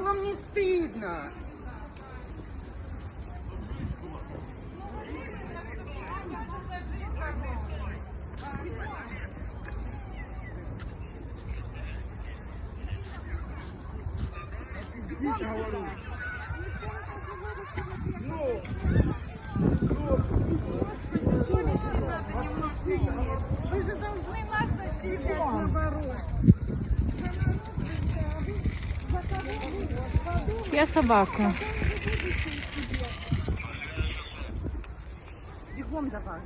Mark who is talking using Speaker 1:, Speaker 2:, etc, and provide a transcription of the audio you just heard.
Speaker 1: вам не стыдно? Вы же должны нас защищать, наоборот.
Speaker 2: Я собака.
Speaker 1: Бегом давай.